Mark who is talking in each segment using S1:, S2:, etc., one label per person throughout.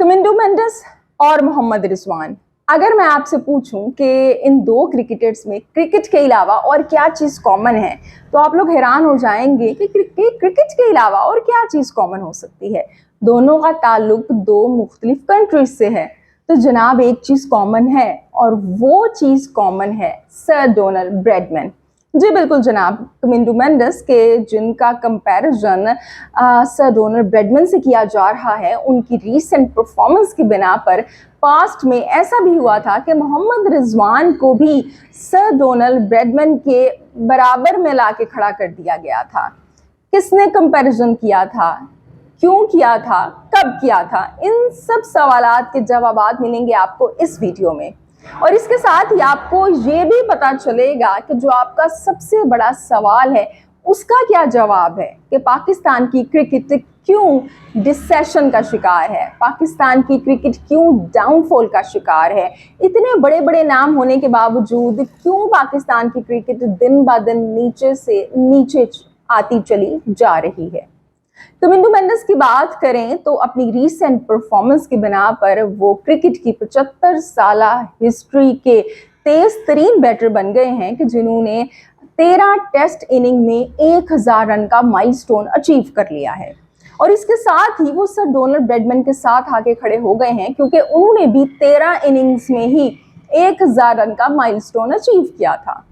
S1: कमिंदो मेंडिस और मोहम्मद रिजवान। अगर मैं आपसे पूछूं कि इन दो क्रिकेटर्स में क्रिकेट के अलावा और क्या चीज़ कॉमन है, तो आप लोग हैरान हो जाएंगे कि क्रिकेट के अलावा और क्या चीज़ कॉमन हो सकती है। दोनों का ताल्लुक दो मुख्तलिफ कंट्रीज से है। तो जनाब एक चीज़ कॉमन है और वो चीज़ कॉमन है सर डोनाल्ड ब्रैडमैन। जी बिल्कुल जनाब, कमिंदो मेंडिस के जिनका कंपैरिजन सर डोनाल्ड ब्रैडमैन से किया जा रहा है, उनकी रीसेंट परफॉर्मेंस की बिना पर पास्ट में ऐसा भी हुआ था कि मोहम्मद रिजवान को भी सर डोनाल्ड ब्रैडमैन के बराबर में ला के खड़ा कर दिया गया था। किसने कंपैरिजन किया था, क्यों किया था, कब किया था, इन सब सवालात के जवाब मिलेंगे आपको इस वीडियो में। और इसके साथ ही आपको ये भी पता चलेगा कि जो आपका सबसे बड़ा सवाल है उसका क्या जवाब है कि पाकिस्तान की क्रिकेट क्यों डिसेशन का शिकार है, पाकिस्तान की क्रिकेट क्यों डाउनफॉल का शिकार है। इतने बड़े बड़े नाम होने के बावजूद क्यों पाकिस्तान की क्रिकेट दिन ब दिन नीचे से नीचे आती चली जा रही है। कमिंदो मेंडिस की बात करें तो अपनी रीसेंट परफॉर्मेंस की बिना पर वो क्रिकेट की 75 साल हिस्ट्री के तेज तरीन बैटर बन गए हैं कि जिन्होंने 13 टेस्ट इनिंग में 1000 रन का माइलस्टोन अचीव कर लिया है। और इसके साथ ही वो सर डोनाल्ड ब्रैडमैन के साथ आके खड़े हो गए हैं, क्योंकि उन्होंने भी 13 इनिंग्स में ही 1000 रन का माइलस्टोन अचीव किया था।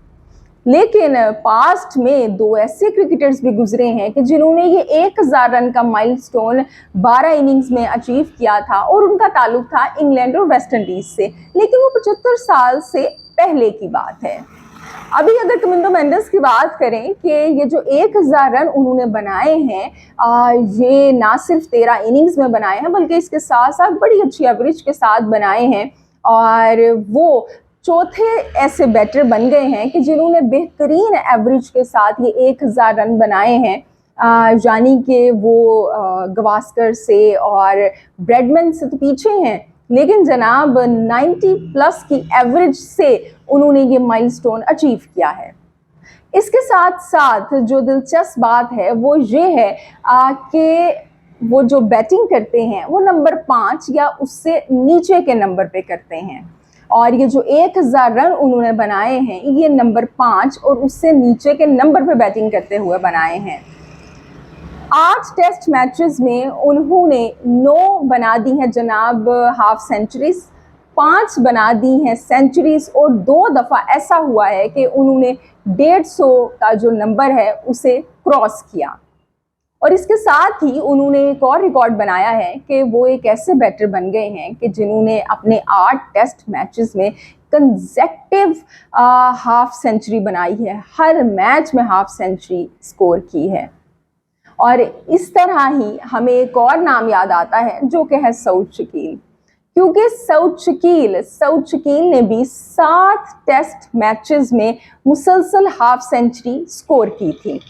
S1: लेकिन पास्ट में दो ऐसे क्रिकेटर्स भी गुजरे हैं कि जिन्होंने ये 1000 रन का माइलस्टोन 12 इनिंग्स में अचीव किया था, और उनका ताल्लुक था इंग्लैंड और वेस्ट इंडीज से। लेकिन वो 75 साल से पहले की बात है। अभी अगर कमिंदो मेंडिस की बात करें कि ये जो 1000 रन उन्होंने बनाए हैं, ये ना सिर्फ 13 इनिंग्स में बनाए हैं बल्कि इसके साथ साथ बड़ी अच्छी एवरेज के साथ बनाए हैं। और वो चौथे ऐसे बैटर बन गए हैं कि जिन्होंने बेहतरीन एवरेज के साथ ये 1000 रन बनाए हैं, यानी कि वो गवास्कर से और ब्रैडमैन से तो पीछे हैं, लेकिन जनाब 90 प्लस की एवरेज से उन्होंने ये माइलस्टोन अचीव किया है। इसके साथ साथ जो दिलचस्प बात है वो ये है कि वो जो बैटिंग करते हैं वो नंबर 5 या उससे नीचे के नंबर पे करते हैं, और ये जो 1000 रन उन्होंने बनाए हैं ये नंबर 5 और उससे नीचे के नंबर पे बैटिंग करते हुए बनाए हैं। 8 टेस्ट मैचेस में उन्होंने 9 बना दी हैं जनाब हाफ सेंचुरीज, 5 बना दी हैं सेंचुरीज, और 2 दफ़ा ऐसा हुआ है कि उन्होंने 150 का जो नंबर है उसे क्रॉस किया। और इसके साथ ही उन्होंने एक और रिकॉर्ड बनाया है कि वो एक ऐसे बैटर बन गए हैं कि जिन्होंने अपने 8 टेस्ट मैचेस में कंसेक्टिव हाफ सेंचुरी बनाई है, हर मैच में हाफ सेंचुरी स्कोर की है। और इस तरह ही हमें एक और नाम याद आता है जो कि है सऊद शकील, क्योंकि सऊद शकील ने भी 7 टेस्ट मैचेस में मुसलसल हाफ सेंचुरी स्कोर की थी।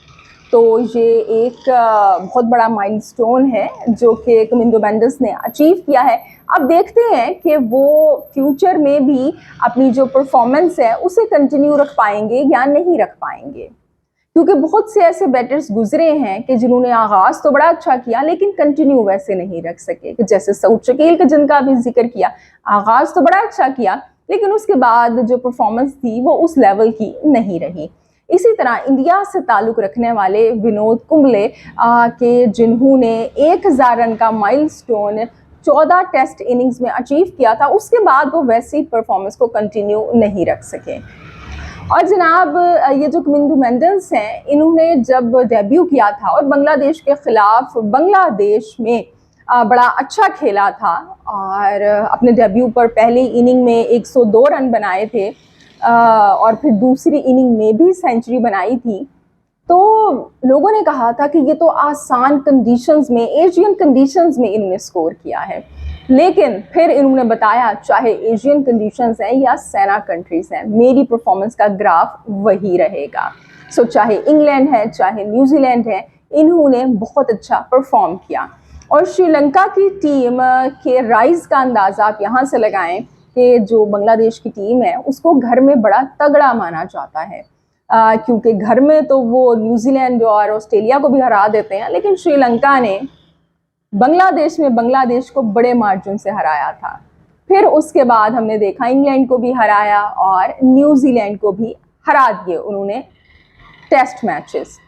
S1: तो ये एक बहुत बड़ा माइलस्टोन है जो कि कमिंदो मेंडिस ने अचीव किया है। अब देखते हैं कि वो फ्यूचर में भी अपनी जो परफॉर्मेंस है उसे कंटिन्यू रख पाएंगे या नहीं रख पाएंगे, क्योंकि बहुत से ऐसे बैटर्स गुजरे हैं कि जिन्होंने आगाज़ तो बड़ा अच्छा किया लेकिन कंटिन्यू वैसे नहीं रख सके, कि जैसे सऊद शकील का जिनका भी जिक्र किया, आगाज़ तो बड़ा अच्छा किया लेकिन उसके बाद जो परफॉर्मेंस थी वो उस लेवल की नहीं रही। इसी तरह इंडिया से ताल्लुक़ रखने वाले विनोद कुंबले के जिन्होंने 1000 रन का माइलस्टोन 14 टेस्ट इनिंग्स में अचीव किया था, उसके बाद वो वैसी परफॉर्मेंस को कंटिन्यू नहीं रख सके। और जनाब ये जो कमिंदो मेंडिस हैं, इन्होंने जब डेब्यू किया था और बांग्लादेश के ख़िलाफ़ बांग्लादेश में बड़ा अच्छा खेला था और अपने डेब्यू पर पहली इनिंग में 102 रन बनाए थे, और फिर दूसरी इनिंग में भी सेंचुरी बनाई थी। तो लोगों ने कहा था कि ये तो आसान कंडीशंस में, एशियन कंडीशंस में इन्होंने स्कोर किया है, लेकिन फिर इन्होंने बताया चाहे एशियन कंडीशंस हैं या सेना कंट्रीज हैं, मेरी परफॉर्मेंस का ग्राफ वही रहेगा। सो चाहे इंग्लैंड है चाहे न्यूजीलैंड है, इन्होंने बहुत अच्छा परफॉर्म किया। और श्रीलंका की टीम के राइज का अंदाज़ा आप यहाँ से लगाएं कि जो बांग्लादेश की टीम है उसको घर में बड़ा तगड़ा माना जाता है, क्योंकि घर में तो वो न्यूजीलैंड और ऑस्ट्रेलिया को भी हरा देते हैं, लेकिन श्रीलंका ने बांग्लादेश में बांग्लादेश को बड़े मार्जिन से हराया था। फिर उसके बाद हमने देखा इंग्लैंड को भी हराया और न्यूजीलैंड को भी हरा दिए उन्होंने टेस्ट मैचेस।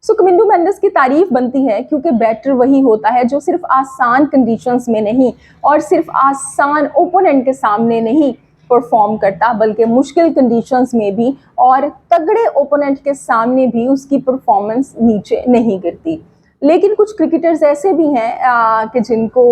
S1: सो कमिंदो मेंडिस की तारीफ बनती है क्योंकि बैटर वही होता है जो सिर्फ आसान कंडीशंस में नहीं और सिर्फ आसान ओपोनेंट के सामने नहीं परफॉर्म करता, बल्कि मुश्किल कंडीशंस में भी और तगड़े ओपोनेंट के सामने भी उसकी परफॉर्मेंस नीचे नहीं गिरती। लेकिन कुछ क्रिकेटर्स ऐसे भी हैं कि जिनको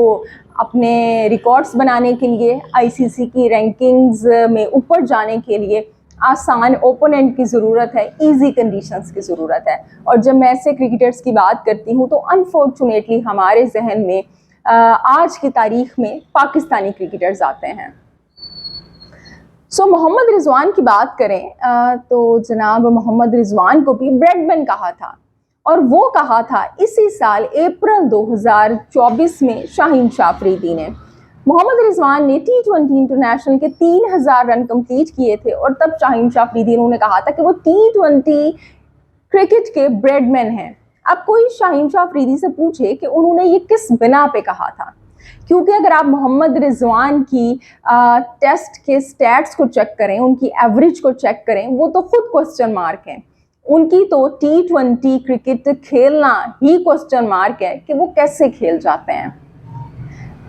S1: अपने रिकॉर्ड्स बनाने के लिए, आईसीसी की रैंकिंग्स में ऊपर जाने के लिए आसान ओपोनेंट की ज़रूरत है, इजी कंडीशंस की ज़रूरत है। और जब मैं ऐसे क्रिकेटर्स की बात करती हूँ तो अनफॉर्चुनेटली हमारे जहन में आज की तारीख में पाकिस्तानी क्रिकेटर्स आते हैं। सो मोहम्मद रिजवान की बात करें तो जनाब मोहम्मद रिजवान को भी ब्रेडमैन कहा था और वो कहा था इसी साल अप्रैल 2024 में शाहीन शाह अफरीदी ने। मोहम्मद रिजवान ने T20 इंटरनेशनल के 3000 रन कंप्लीट किए थे और तब शाहीन शाह अफरीदी ने कहा था कि वो T20 क्रिकेट के ब्रेडमैन हैं। अब कोई शाहीन शाह अफरीदी से पूछे कि उन्होंने ये किस बिना पे कहा था, क्योंकि अगर आप मोहम्मद रिजवान की टेस्ट के स्टैट्स को चेक करें, उनकी एवरेज को चेक करें, वो तो खुद क्वेश्चन मार्क हैं। उनकी तो T20 क्रिकेट खेलना ही क्वेश्चन मार्क है कि वो कैसे खेल जाते हैं।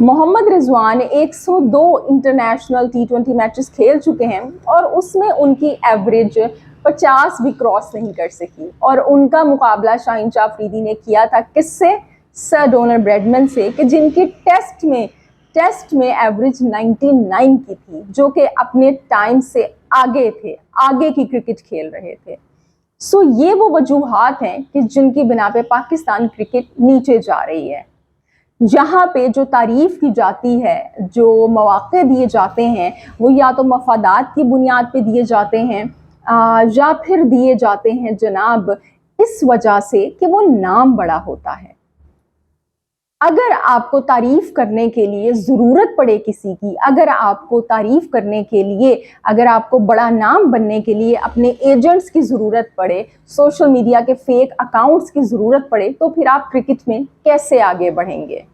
S1: Mohammad Rizwan 102 international T20 matches खेल चुके हैं और उसमें उनकी एवरेज 50 भी क्रॉस नहीं कर सकी और उनका मुकाबला शाहीन शाह अफरीदी ने किया था किससे? सर डोनाल्ड ब्रैडमैन से, कि जिनकी टेस्ट में एवरेज 99 की थी, जो कि अपने टाइम से आगे थे, आगे की क्रिकेट खेल रहे थे। सो ये वो वजूहात हैं कि जिनकी बिना पे पाकिस्तान क्रिकेट नीचे जा रही है। यहाँ पे जो तारीफ की जाती है, जो मौके दिए जाते हैं, वो या तो मफादात की बुनियाद पे दिए जाते हैं या फिर दिए जाते हैं जनाब इस वजह से कि वो नाम बड़ा होता है। अगर आपको तारीफ करने के लिए ज़रूरत पड़े किसी की, अगर आपको तारीफ करने के लिए, अगर आपको बड़ा नाम बनने के लिए अपने एजेंट्स की ज़रूरत पड़े, सोशल मीडिया के फेक अकाउंट्स की ज़रूरत पड़े, तो फिर आप क्रिकेट में कैसे आगे बढ़ेंगे?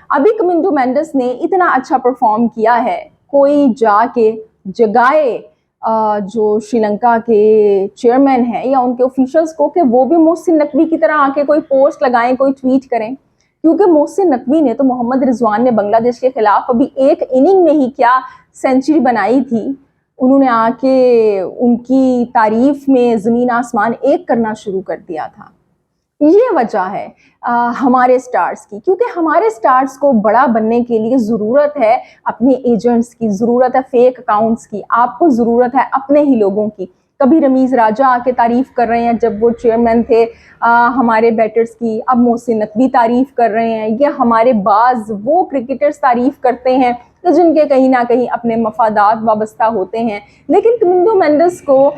S1: अभी कमिंदो मेंडिस ने इतना अच्छा परफॉर्म किया है, कोई जाके जगाए जो श्रीलंका के चेयरमैन हैं या उनके ऑफिशियल्स को कि वो भी मोहसिन नकवी की तरह आके कोई पोस्ट लगाएं, कोई ट्वीट करें। क्योंकि मोहसिन नकवी ने तो मोहम्मद रिजवान ने बांग्लादेश के खिलाफ अभी एक इनिंग में ही क्या सेंचुरी बनाई थी, उन्होंने आके उनकी तारीफ में ज़मीन आसमान एक करना शुरू कर दिया था। ये वजह है हमारे स्टार्स की, क्योंकि हमारे स्टार्स को बड़ा बनने के लिए ज़रूरत है अपने एजेंट्स की, ज़रूरत है फेक अकाउंट्स की, आपको ज़रूरत है अपने ही लोगों की। कभी रमीज़ राजा आके तारीफ़ कर रहे हैं जब वो चेयरमैन थे हमारे बैटर्स की, अब मोहसिन नकवी तारीफ़ कर रहे हैं, या हमारे बाज़ वो क्रिकेटर्स तारीफ़ करते हैं तो जिनके कहीं ना कहीं अपने मफादात वाबस्ता होते हैं। लेकिन कमिंदो मेंडिस को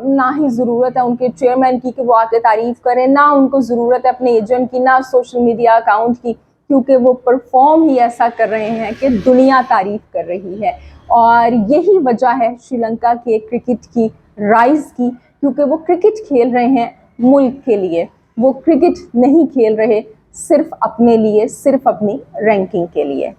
S1: ना ही ज़रूरत है उनके चेयरमैन की कि वो आके तारीफ़ करें, ना उनको ज़रूरत है अपने एजेंट की, ना सोशल मीडिया अकाउंट की, क्योंकि वो परफॉर्म ही ऐसा कर रहे हैं कि दुनिया तारीफ़ कर रही है। और यही वजह है श्रीलंका के क्रिकेट की राइज़ की, क्योंकि वो क्रिकेट खेल रहे हैं मुल्क के लिए, वो क्रिकेट नहीं खेल रहे सिर्फ अपने लिए, सिर्फ अपनी रैंकिंग के लिए।